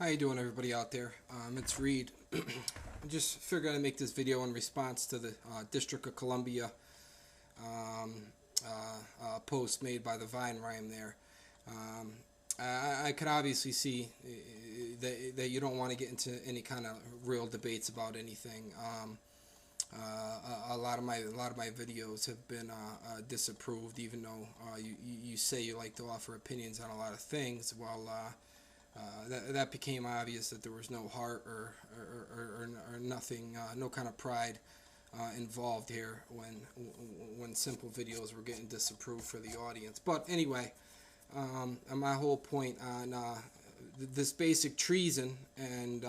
How you doing, everybody out there? It's Reed. I just figured I'd make this video in response to the District of Columbia um, post made by the vinerhyme there. Um, I could obviously see that you don't want to get into any kind of real debates about anything. A lot of my videos have been disapproved, even though you say you like to offer opinions on a lot of things. Well, that became obvious that there was no heart or nothing, no kind of pride involved here when simple videos were getting disapproved for the audience. But anyway, my whole point on this basic treason and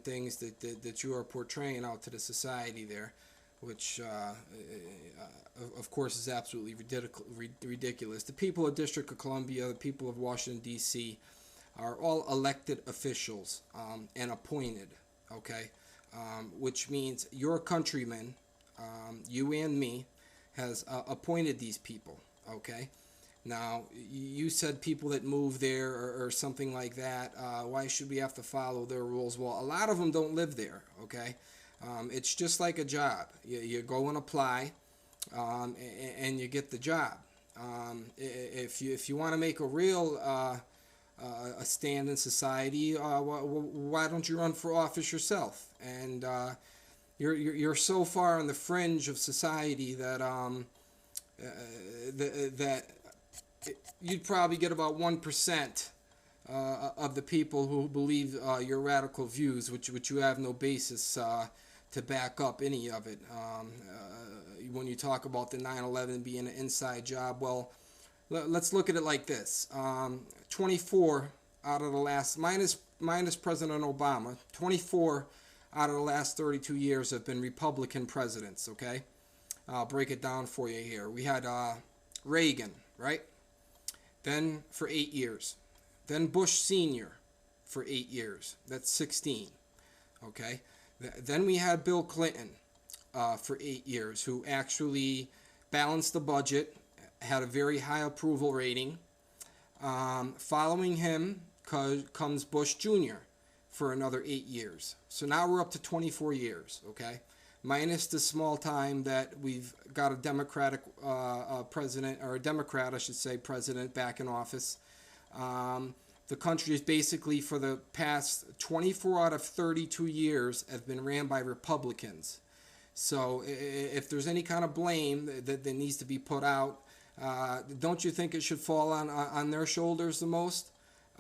things that you are portraying out to the society there, which of course is absolutely ridiculous. The people of District of Columbia, the people of Washington D.C. are all elected officials and appointed, okay, which means your countrymen, you and me, has appointed these people, okay. Now, you said people that move there or something like that, why should we have to follow their rules? Well, a lot of them don't live there, okay? It's just like a job. You go and apply, and you get the job. If you want to make a real a stand in society, why don't you run for office yourself? And you're so far on the fringe of society that that you'd probably get about 1% of the people who believe your radical views, which you have no basis to back up any of it. When you talk about the 9/11 being an inside job, well, let's look at it like this: 24 out of the last minus President Obama, 24 out of the last 32 years have been Republican presidents. Okay, I'll break it down for you here. We had Reagan, right? Then for 8 years. Then Bush Sr. for 8 years. That's 16. Okay. Then we had Bill Clinton for 8 years, who actually balanced the budget, had a very high approval rating. Following him comes Bush Jr. for another 8 years. So now we're up to 24 years. Okay. Minus the small time that we've got a Democratic president, or a Democrat, I should say, president back in office. The country is basically, for the past 24 out of 32 years, have been ran by Republicans. So if there's any kind of blame that needs to be put out, don't you think it should fall on their shoulders the most?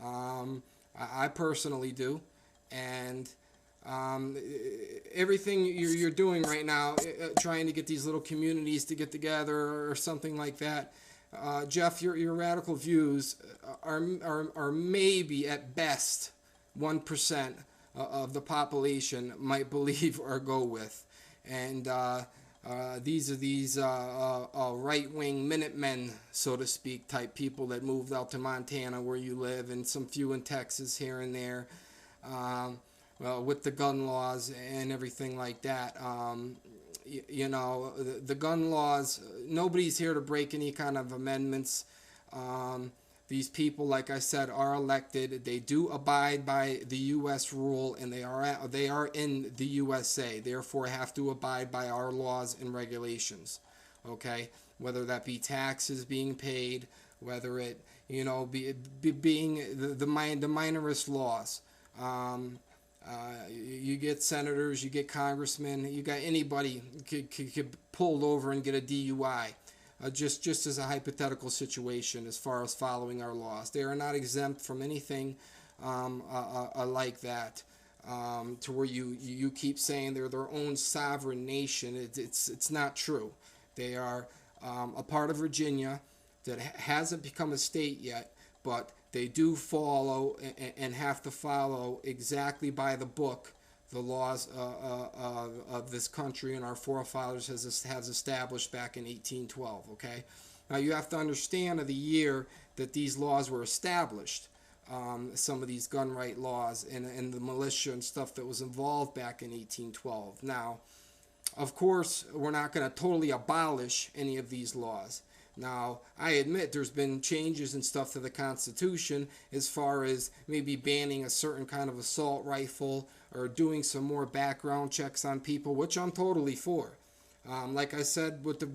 I personally do. And everything you're doing right now, trying to get these little communities to get together or something like that, Jeff, your radical views are maybe at best 1% of the population might believe or go with, and these are right-wing Minutemen, so to speak, type people that moved out to Montana where you live, and some few in Texas here and there. With the gun laws and everything like that. You know, the gun laws, nobody's here to break any kind of amendments. These people, like I said, are elected. They do abide by the U.S. rule, and they are in the USA, therefore have to abide by our laws and regulations. Okay? Whether that be taxes being paid, whether it, being the minorist laws. You get senators, you get congressmen, you got anybody could pulled over and get a DUI, just as a hypothetical situation as far as following our laws. They are not exempt from anything like that, to where you keep saying they're their own sovereign nation. It's not true. They are a part of Virginia that hasn't become a state yet, but they do follow and have to follow exactly by the book the laws of this country and our forefathers has established back in 1812. Okay, now you have to understand the year that these laws were established. Some of these gun right laws and the militia and stuff that was involved back in 1812. Now, of course, we're not going to totally abolish any of these laws. Now, I admit there's been changes and stuff to the Constitution as far as maybe banning a certain kind of assault rifle or doing some more background checks on people, which I'm totally for. Like I said, with the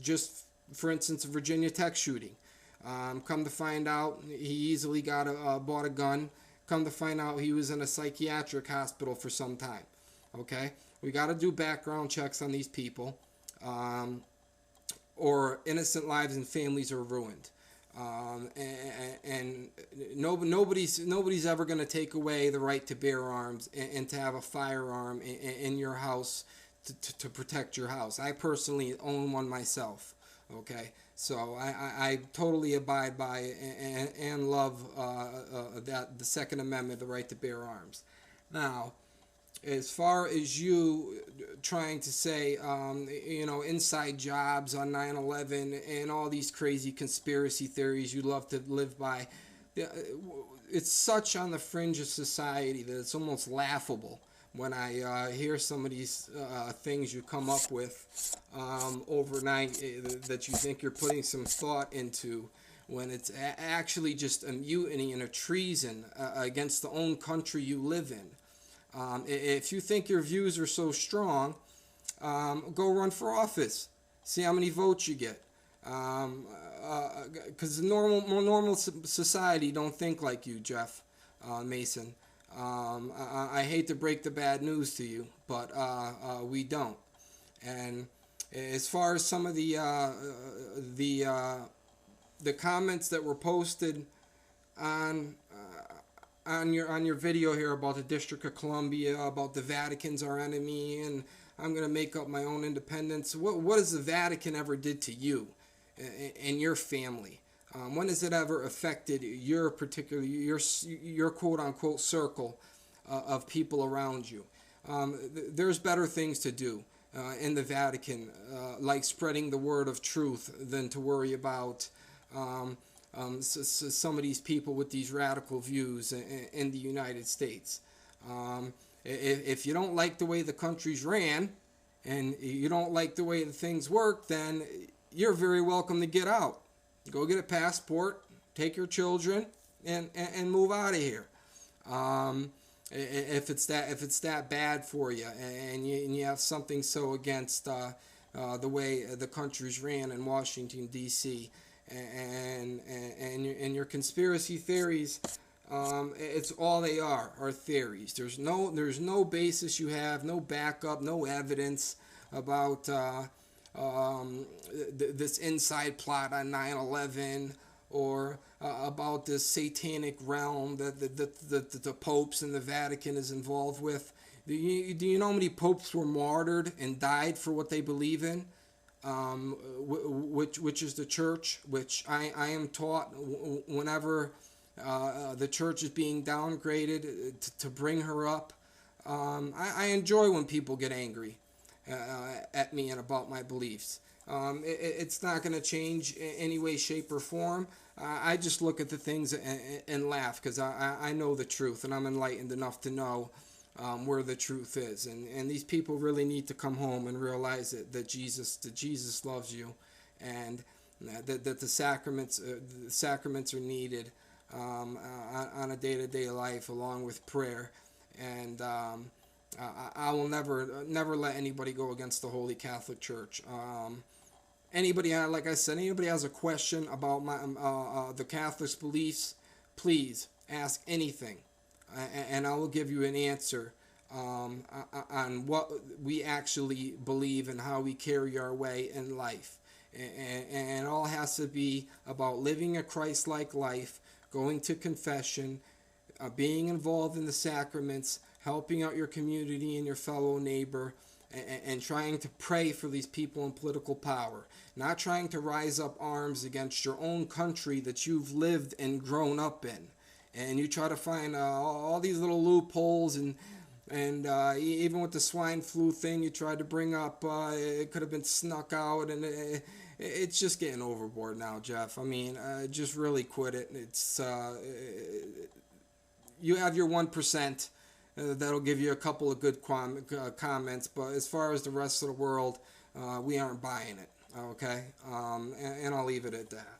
just for instance, Virginia Tech shooting. Come to find out, he easily bought a gun. Come to find out, he was in a psychiatric hospital for some time. Okay, we got to do background checks on these people, or innocent lives and families are ruined. And nobody's ever going to take away the right to bear arms and to have a firearm in your house to protect your house. I personally own one myself. Okay, so I totally abide by and love that the Second Amendment, the right to bear arms. Now, as far as you trying to say, inside jobs on 9/11 and all these crazy conspiracy theories you love to live by, it's such on the fringe of society that it's almost laughable when I hear some of these things you come up with overnight that you think you're putting some thought into, when it's actually just a mutiny and a treason against the own country you live in. If you think your views are so strong, go run for office. See how many votes you get. Because the normal society don't think like you, Jeff Mason. I hate to break the bad news to you, but we don't. And as far as some of the comments that were posted on your video here about the District of Columbia, about the Vatican's our enemy, and I'm going to make up my own independence. What has the Vatican ever did to you and your family? When has it ever affected your particular, your quote-unquote circle of people around you? There's better things to do in the Vatican, like spreading the word of truth, than to worry about some of these people with these radical views in the United States. If you don't like the way the country's ran, and you don't like the way the things work, then you're very welcome to get out. Go get a passport, take your children, and move out of here. If it's that bad for you, and you have something so against the way the country's ran in Washington D.C. and your conspiracy theories, it's all they are theories. There's no basis you have, no backup, no evidence about this inside plot on 9/11, or about this satanic realm that the popes and the Vatican is involved with. Do you know how many popes were martyred and died for what they believe in? Which is the church, which I am taught whenever the church is being downgraded to bring her up. I enjoy when people get angry at me and about my beliefs. It's not going to change in any way, shape, or form. I just look at the things and laugh, because I know the truth, and I'm enlightened enough to know where the truth is. And these people really need to come home and realize that Jesus loves you, and that the sacraments are needed on a day-to-day life, along with prayer. And I will never let anybody go against the Holy Catholic Church. Anybody, like I said, anybody has a question about the Catholics' beliefs, please ask anything, and I will give you an answer on what we actually believe and how we carry our way in life. And it all has to be about living a Christ-like life, going to confession, being involved in the sacraments, helping out your community and your fellow neighbor, and trying to pray for these people in political power. Not trying to rise up arms against your own country that you've lived and grown up in. And you try to find all these little loopholes, and even with the swine flu thing you tried to bring up, it could have been snuck out, and it's just getting overboard now, Jeff. I mean, just really quit it. It's you have your 1%. That'll give you a couple of good comments, but as far as the rest of the world, we aren't buying it. Okay, and I'll leave it at that.